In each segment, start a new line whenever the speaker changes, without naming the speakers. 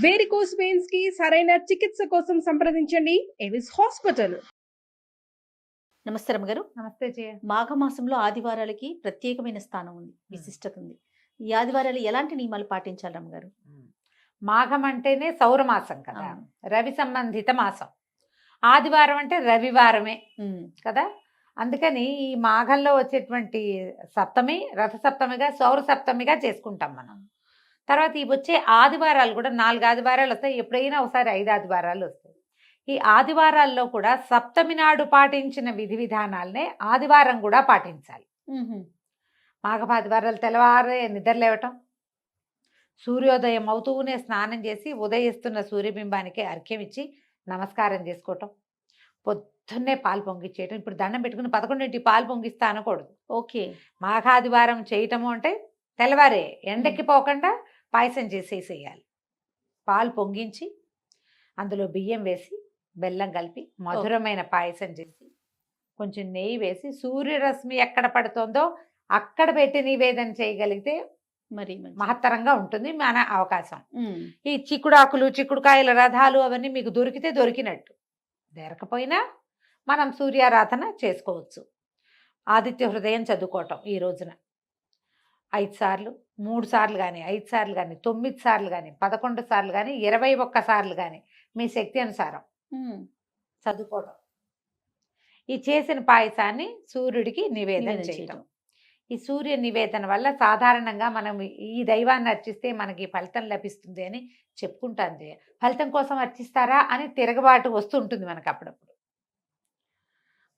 Varicose veins కి సరైన చికిత్స కోసం సంప్రదించండి ఎవిస్ హాస్పిటల్.
నమస్తే రమ్మగారు.
నమస్తే జయ.
మాఘమాసంలో ఆదివారాలకి ప్రత్యేకమైన స్థానం ఉంది, విశిష్టత ఉంది. ఈ ఆదివారాలు ఎలాంటి నియమాలు పాటించాలి రమ్మగారు?
మాఘం అంటేనే సౌరమాసం కదా,
అవును.
రవి సంబంధిత మాసం. ఆదివారం అంటే రవివారమే కదా. అందుకని ఈ మాఘంలో వచ్చేటువంటి సప్తమి రథ సప్తమిగా సౌర సప్తమిగా చేసుకుంటాం మనం. తర్వాత ఈ వచ్చే ఆదివారాలు కూడా 4 ఆదివారాలు వస్తాయి, ఎప్పుడైనా ఒకసారి 5 ఆదివారాలు వస్తాయి. ఈ ఆదివారాల్లో కూడా సప్తమి నాడు పాటించిన విధి విధానాలనే ఆదివారం కూడా పాటించాలి. మాఘపు ఆదివారాలు తెల్లవారే నిద్రలేవటం, సూర్యోదయం అవుతూనే స్నానం చేసి ఉదయిస్తున్న సూర్యబింబానికి అర్ఘ్యం ఇచ్చి నమస్కారం చేసుకోవటం, పొద్దున్నే పాలు పొంగిచ్చేయటం. ఇప్పుడు దండం పెట్టుకుని 11ంటికి పాలు పొంగిస్తా అనకూడదు.
ఓకే.
మాఘాదివారం చేయటము అంటే తెల్లవారే ఎండకి పోకుండా పాయసం చేసేసేయాలి. పాలు పొంగించి అందులో బియ్యం వేసి బెల్లం కలిపి మధురమైన పాయసం చేసి కొంచెం నెయ్యి వేసి సూర్యరశ్మి ఎక్కడ పడుతుందో అక్కడ పెట్టి నివేదన చేయగలిగితే
మరి
మహత్తరంగా ఉంటుంది మన అవకాశం. ఈ చిక్కుడాకులు చిక్కుడుకాయల రథాలు అవన్నీ మీకు దొరికితే దొరికినట్టు, దొరకపోయినా మనం సూర్యారాధన చేసుకోవచ్చు. ఆదిత్య హృదయం చదువుకోవటం ఈ రోజున 5 సార్లు, 3 సార్లు కానీ 5 సార్లు కానీ 9 సార్లు కానీ 11 సార్లు కానీ 21 సార్లు కానీ మీ శక్తి అనుసారం చదువుకోవటం. ఈ చేసిన పాయసాన్ని సూర్యుడికి నివేదన చేయటం. ఈ సూర్య నివేదన వల్ల సాధారణంగా మనం ఈ దైవాన్ని అర్చిస్తే మనకి ఫలితం లభిస్తుంది అని చెప్పుకుంటాం. ఫలితం కోసం అర్చిస్తారా అని తిరగబాటు వస్తుంటుంది మనకు అప్పుడప్పుడు.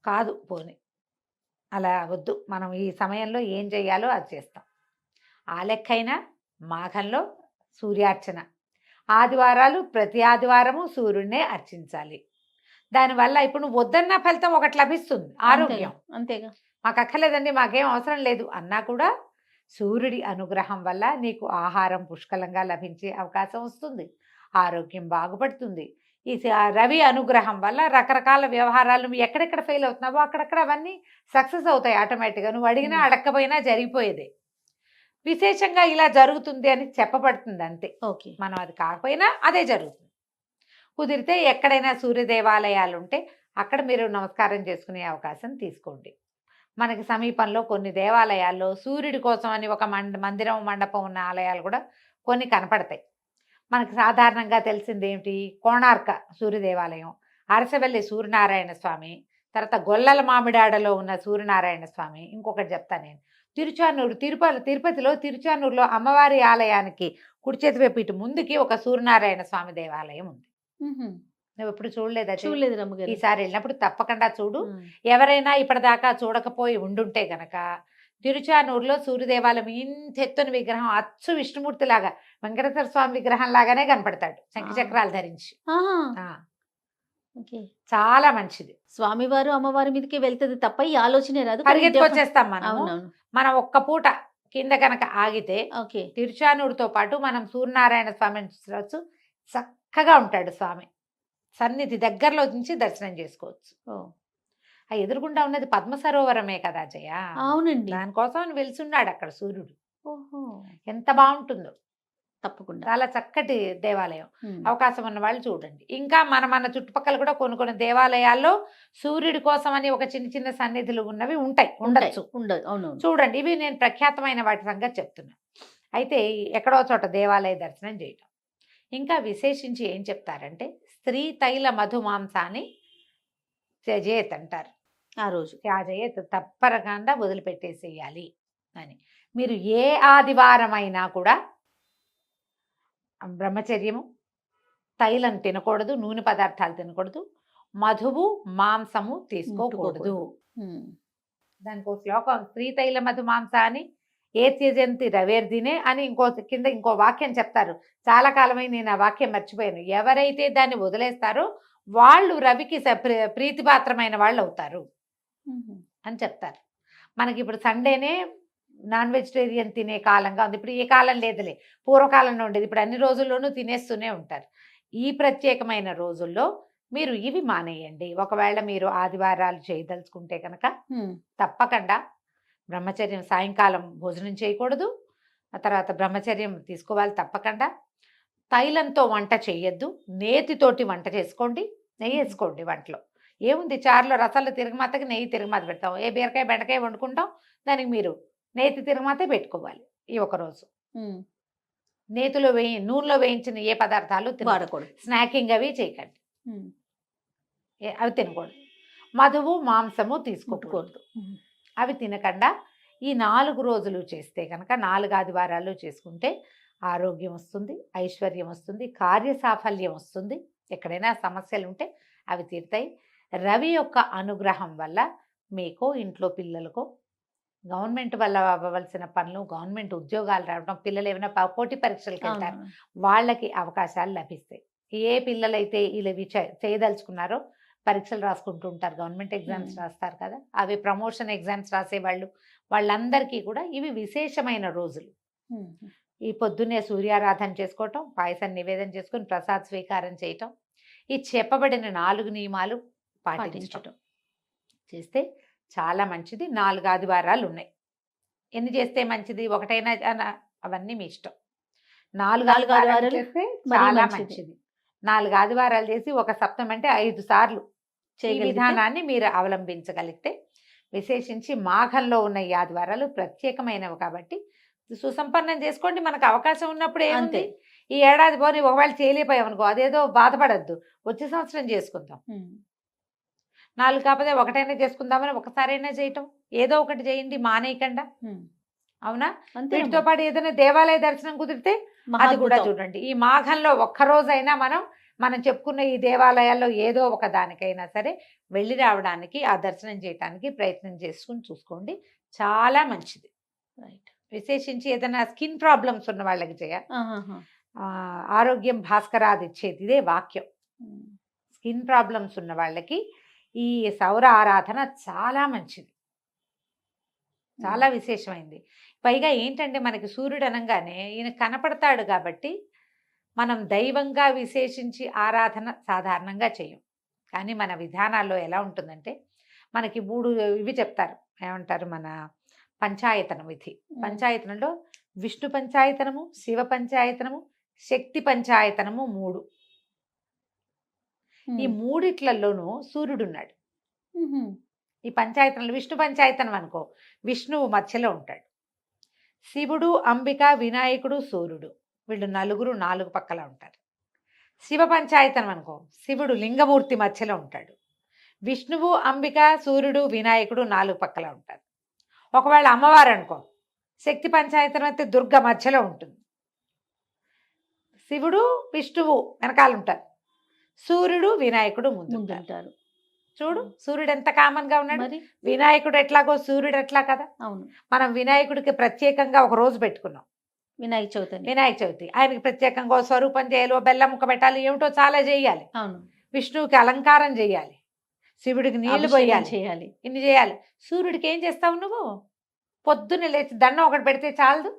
కాదు, పోని అలా వద్దు. మనం ఈ సమయంలో ఏం చేయాలో అది చేస్తాం. ఆ లెక్కైనా మాఘంలో సూర్యార్చన, ఆదివారాలు ప్రతి ఆదివారము సూర్యుడినే అర్చించాలి. దానివల్ల ఇప్పుడు నువ్వు వద్దన్న ఫలితం ఒకటి లభిస్తుంది, ఆరోగ్యం.
అంతేగా,
మాకు అక్కర్లేదండి, మాకేం అవసరం లేదు అన్నా కూడా సూర్యుడి అనుగ్రహం వల్ల నీకు ఆహారం పుష్కలంగా లభించే అవకాశం వస్తుంది, ఆరోగ్యం బాగుపడుతుంది. ఈ రవి అనుగ్రహం వల్ల రకరకాల వ్యవహారాలు నువ్వు ఎక్కడెక్కడ ఫెయిల్ అవుతున్నావో అక్కడక్కడ అవన్నీ సక్సెస్ అవుతాయి ఆటోమేటిక్గా. నువ్వు అడిగినా అడగకపోయినా జరిగిపోయేదే. విశేషంగా ఇలా జరుగుతుంది అని చెప్పబడుతుంది అంతే.
ఓకే.
మనం అది కాకపోయినా అదే జరుగుతుంది. కుదిరితే ఎక్కడైనా సూర్య దేవాలయాలు ఉంటే అక్కడ మీరు నమస్కారం చేసుకునే అవకాశం తీసుకోండి. మనకి సమీపంలో కొన్ని దేవాలయాల్లో సూర్యుడి కోసం అని ఒక మందిరం మండపం ఉన్న ఆలయాలు కూడా కొన్ని కనపడతాయి. మనకు సాధారణంగా తెలిసింది ఏమిటి, కోణార్క సూర్య దేవాలయం, అరసవెల్లి సూర్యనారాయణ స్వామి, తర్వాత గొల్లల మామిడాడలో ఉన్న సూర్యనారాయణ స్వామి. ఇంకొకటి చెప్తాను నేను, తిరుచానూరు తిరుపతిలో తిరుచానూరులో అమ్మవారి ఆలయానికి కుడి చేతి వైపు ఇటు ముందుకి ఒక సూర్యనారాయణ స్వామి దేవాలయం ఉంది. నువ్వు ఎప్పుడు చూడలేదా?
చూడలేదు రమ్మగారు.
ఈసారి వెళ్ళినప్పుడు తప్పకుండా చూడు. ఎవరైనా ఇప్పటిదాకా చూడకపోయి ఉండుంటే గనక తిరుచానూరులో సూర్యదేవాలయం ఇంత ఎత్తున విగ్రహం, అచ్చు విష్ణుమూర్తి లాగా వెంకటేశ్వర స్వామి విగ్రహం లాగానే కనపడతాడు, శంఖచక్రాలు ధరించి. చాలా మంచిది.
స్వామివారు అమ్మవారి మీదకి వెళ్తుంది తప్ప ఈ ఆలోచనే రాదు.
పరిగెత్తుకొచ్చేస్తాం మనం ఒక్క పూట కింద కనుక ఆగితే.
ఓకే.
తిరుచానూరుతో పాటు మనం సూర్యనారాయణ స్వామిని చూడవచ్చు. చక్కగా ఉంటాడు స్వామి, సన్నిధి దగ్గరలో నుంచి దర్శనం చేసుకోవచ్చు. ఆ ఎదురుగుండా ఉన్నది పద్మ సరోవరమే కదా జయ.
అవునండి.
దానికోసం వెలిసున్నాడు అక్కడ సూర్యుడు.
ఓహో,
ఎంత బాగుంటుందో.
తప్పకుండా
చాలా చక్కటి దేవాలయం. అవకాశం ఉన్న వాళ్ళు చూడండి. ఇంకా మన చుట్టుపక్కల కూడా కొన్ని దేవాలయాల్లో సూర్యుడి కోసం అని ఒక చిన్న చిన్న సన్నిధులు ఉన్నవి ఉండొచ్చు. చూడండి, ఇవి నేను ప్రఖ్యాతమైన వాటి సంగతి చెప్తున్నా. అయితే ఎక్కడో చోట దేవాలయ దర్శనం చేయటం. ఇంకా విశేషించి ఏం చెప్తారంటే, స్త్రీ తైల మధుమాంసాన్ని త్యజేత్ అంటారు.
ఆ రోజు
త్యాజేత్, తప్పరకుండా వదిలిపెట్టేసేయాలి అని. మీరు ఏ ఆదివారం అయినా కూడా బ్రహ్మచర్యము, తైలం తినకూడదు, నూనె పదార్థాలు తినకూడదు, మధువు మాంసము తీసుకోకూడదు. దానికి శ్లోకం, స్త్రీ తైల మధు మాంసాన్ని ఏ త్యజంతి రవేర్దినే అని కింద ఇంకో వాక్యం చెప్తారు. చాలా కాలమై నేను ఆ వాక్యం మర్చిపోయాను. ఎవరైతే దాన్ని వదిలేస్తారో వాళ్ళు రవికి ప్రీతిపాత్రమైన వాళ్ళు అవుతారు అని చెప్తారు. మనకి ఇప్పుడు సండేనే నాన్ వెజిటేరియన్ తినే కాలంగా ఉంది. ఇప్పుడు ఏ కాలం లేదులే, పూర్వకాలంలో ఉండేది. ఇప్పుడు అన్ని రోజుల్లోనూ తినేస్తూనే ఉంటారు. ఈ ప్రత్యేకమైన రోజుల్లో మీరు ఇవి మానేయండి. ఒకవేళ మీరు ఆదివారాలు చేయదలుచుకుంటే కనుక తప్పకుండా బ్రహ్మచర్యం, సాయంకాలం భోజనం చేయకూడదు, ఆ తర్వాత బ్రహ్మచర్యం తీసుకోవాలి తప్పకుండా. తైలంతో వంట చేయొద్దు, నేతితోటి వంట చేసుకోండి, నెయ్యి వేసుకోండి వంటలో. ఏముంది, చారులో రసాలు తిరగమాతకి నెయ్యి తిరగమాత పెడతాం, ఏ బీరకాయ బెండకాయ వండుకుంటాం, దానికి మీరు నేతి తిరగమాతే పెట్టుకోవాలి. ఈ ఒక రోజు నేతిలో నూనెలో వేయించిన ఏ పదార్థాలు
వాడకూడదు.
స్నాకింగ్ అవి చేయకండి, అవి తినకూడదు. మధువు మాంసము తీసుకోకూడదు, అవి తినకుండా ఈ 4 రోజులు చేస్తే కనుక 4 ఆదివారాలు చేసుకుంటే ఆరోగ్యం వస్తుంది, ఐశ్వర్యం వస్తుంది, కార్యసాఫల్యం వస్తుంది. ఎక్కడైనా సమస్యలు ఉంటే అవి తీరుతాయి. రవి యొక్క అనుగ్రహం వల్ల మీకు ఇంట్లో పిల్లలకు గవర్నమెంట్ వల్ల అవ్వవలసిన పనులు, గవర్నమెంట్ ఉద్యోగాలు రావడం, పిల్లలు ఏమైనా పోటీ పరీక్షలకు వెళ్తారు, వాళ్ళకి అవకాశాలు లభిస్తాయి. ఏ పిల్లలైతే ఇలా చేయదలుచుకున్నారో పరీక్షలు రాసుకుంటూ ఉంటారు, గవర్నమెంట్ ఎగ్జామ్స్ రాస్తారు కదా, అవి ప్రమోషన్ ఎగ్జామ్స్ రాసేవాళ్ళు, వాళ్ళందరికీ కూడా ఇవి విశేషమైన రోజులు. ఈ పొద్దున్నే సూర్యారాధన చేసుకోవటం, పాయసం నివేదన చేసుకొని ప్రసాద్ స్వీకారం చేయటం, ఈ చెప్పబడిన 4 నియమాలు పాటించటం చేస్తే చాలా మంచిది. 4 ఆదివారాలు ఉన్నాయి. ఎన్ని చేస్తే మంచిది, ఒకటైనా అవన్నీ మీ ఇష్టం. 4 ఆదివారాలు చేస్తే చాలా మంచిది. 4 ఆదివారాలు చేసి ఒక సప్తమి అంటే 5 సార్లు ఈ విధానాన్ని మీరు అవలంబించగలిగితే, విశేషించి మాఘంలో ఉన్న ఈ ఆదివారాలు ప్రత్యేకమైనవి కాబట్టి సుసంపన్నం చేసుకోండి. మనకు అవకాశం ఉన్నప్పుడు ఏముంది, ఈ ఏడాది పోనీ ఒకవేళ చేయలేకపోయామనుకో, అదేదో బాధపడద్దు, వచ్చే సంవత్సరం చేసుకుందాం. 4 కాకపోతే ఒకటైనా చేసుకుందామని ఒకసారైనా చేయటం, ఏదో ఒకటి చేయండి, మానేయకుండా. అవునా? వీటితో పాటు ఏదైనా దేవాలయ దర్శనం కుదిరితే అది కూడా చూడండి. ఈ మాఘంలో ఒక్కరోజైనా మనం చెప్పుకున్న ఈ దేవాలయాల్లో ఏదో ఒక దానికైనా సరే వెళ్ళి రావడానికి, ఆ దర్శనం చేయడానికి ప్రయత్నం చేసుకుని చూసుకోండి, చాలా మంచిది. రైట్. విశేషించి ఏదైనా స్కిన్ ప్రాబ్లమ్స్ ఉన్న వాళ్ళకి ఆరోగ్యం భాస్కరాది ఇచ్చేది ఇదే వాక్యం. స్కిన్ ప్రాబ్లమ్స్ ఉన్న వాళ్ళకి ఈ సౌర ఆరాధన చాలా మంచిది, చాలా విశేషమైంది. పైగా ఏంటంటే మనకి సూర్యుడు అనగానే ఈయన కనపడతాడు కాబట్టి మనం దైవంగా విశేషించి ఆరాధన సాధారణంగా చేయం. కానీ మన విధానాల్లో ఎలా ఉంటుందంటే మనకి 3 ఇవి చెప్తారు, ఏమంటారు, మన పంచాయతనం విధి. పంచాయతనంలో విష్ణు పంచాయతనము, శివ పంచాయతనము, శక్తి పంచాయతనము 3. ఈ 3ట్లలోనూ సూర్యుడు ఉన్నాడు. ఈ పంచాయతనంలో విష్ణు పంచాయతనం అనుకో, విష్ణువు మధ్యలో ఉంటాడు. శివుడు, అంబిక, వినాయకుడు, సూర్యుడు, వీళ్ళు 4 పక్కల ఉంటారు. శివ పంచాయతనం అనుకో, శివుడు లింగమూర్తి మధ్యలో ఉంటాడు. విష్ణువు, అంబిక, సూర్యుడు, వినాయకుడు 4 పక్కల ఉంటారు. ఒకవేళ అమ్మవారు అనుకో, శక్తి పంచాయతనం అయితే దుర్గ మధ్యలో ఉంటుంది. శివుడు, విష్ణువు వెనకాల ఉంటారు, సూర్యుడు, వినాయకుడు ముందు ఉంటారు. చూడు, సూర్యుడు ఎంత కామన్ గా ఉన్నాడు, వినాయకుడు ఎట్లాగో సూర్యుడు ఎట్లా కదా.
అవును.
మనం వినాయకుడికి ప్రత్యేకంగా ఒక రోజు పెట్టుకున్నాం,
వినాయక చవితి.
ఆయనకి ప్రత్యేకంగా స్వరూపం చేయాలి, బెల్లం ముక్క పెట్టాలి, ఏమిటో చాలా చేయాలి.
అవును.
విష్ణువుకి అలంకారం చేయాలి, శివుడికి నీళ్లు పోయాలి, ఇన్ని చేయాలి. సూర్యుడికి ఏం చేస్తావు నువ్వు, పొద్దున్న లేచి దండం ఒకటి పెడితే చాలదు.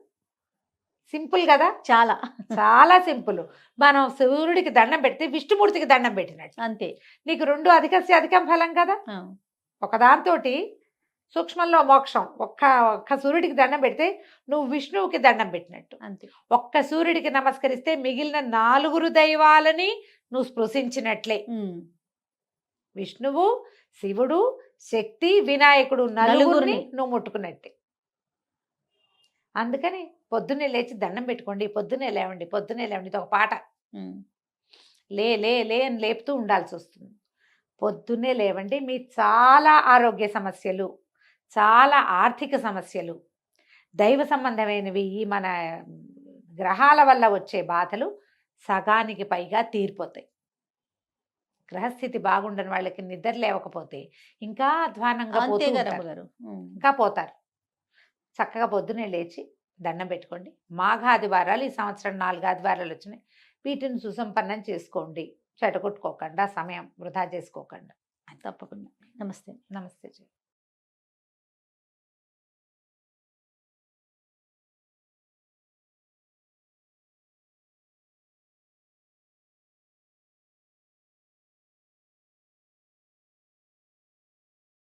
సింపుల్ కదా, చాలా చాలా సింపుల్. మనం సూర్యుడికి దండం పెడితే విష్ణుమూర్తికి దండం పెట్టినట్టు అంతే. నీకు 2 అధికం ఫలం కదా. ఒకదాంతో సూక్ష్మంలో మోక్షం. ఒక్క సూర్యుడికి దండం పెడితే నువ్వు విష్ణువుకి దండం పెట్టినట్టు అంతే. ఒక్క సూర్యుడికి నమస్కరిస్తే మిగిలిన 4 దైవాలని నువ్వు స్పృశించినట్లే. విష్ణువు, శివుడు, శక్తి, వినాయకుడు 4 నువ్వు ముట్టుకున్నట్టే. అందుకని పొద్దున్నే లేచి దండం పెట్టుకోండి, పొద్దున్నే లేవండి, ఇది ఒక పాట. లే లే లే అని లేపుతూ ఉండాల్సి వస్తుంది. పొద్దున్నే లేవండి. మీ చాలా ఆరోగ్య సమస్యలు, చాలా ఆర్థిక సమస్యలు, దైవ సంబంధమైనవి, ఈ మన గ్రహాల వల్ల వచ్చే బాధలు సగానికి పైగా తీరిపోతాయి. గ్రహస్థితి బాగుండని వాళ్ళకి నిద్ర లేవకపోతే ఇంకా అధ్వానంగా ఇంకా పోతారు. చక్కగా పొద్దునే లేచి దండం పెట్టుకోండి. మాఘాదివారాలు ఈ సంవత్సరం 4 ఆదివారాలు వచ్చినాయి, వీటిని సుసంపన్నం చేసుకోండి, చెడగొట్టుకోకుండా, సమయం వృధా చేసుకోకుండా.
తప్పకుండా. నమస్తే.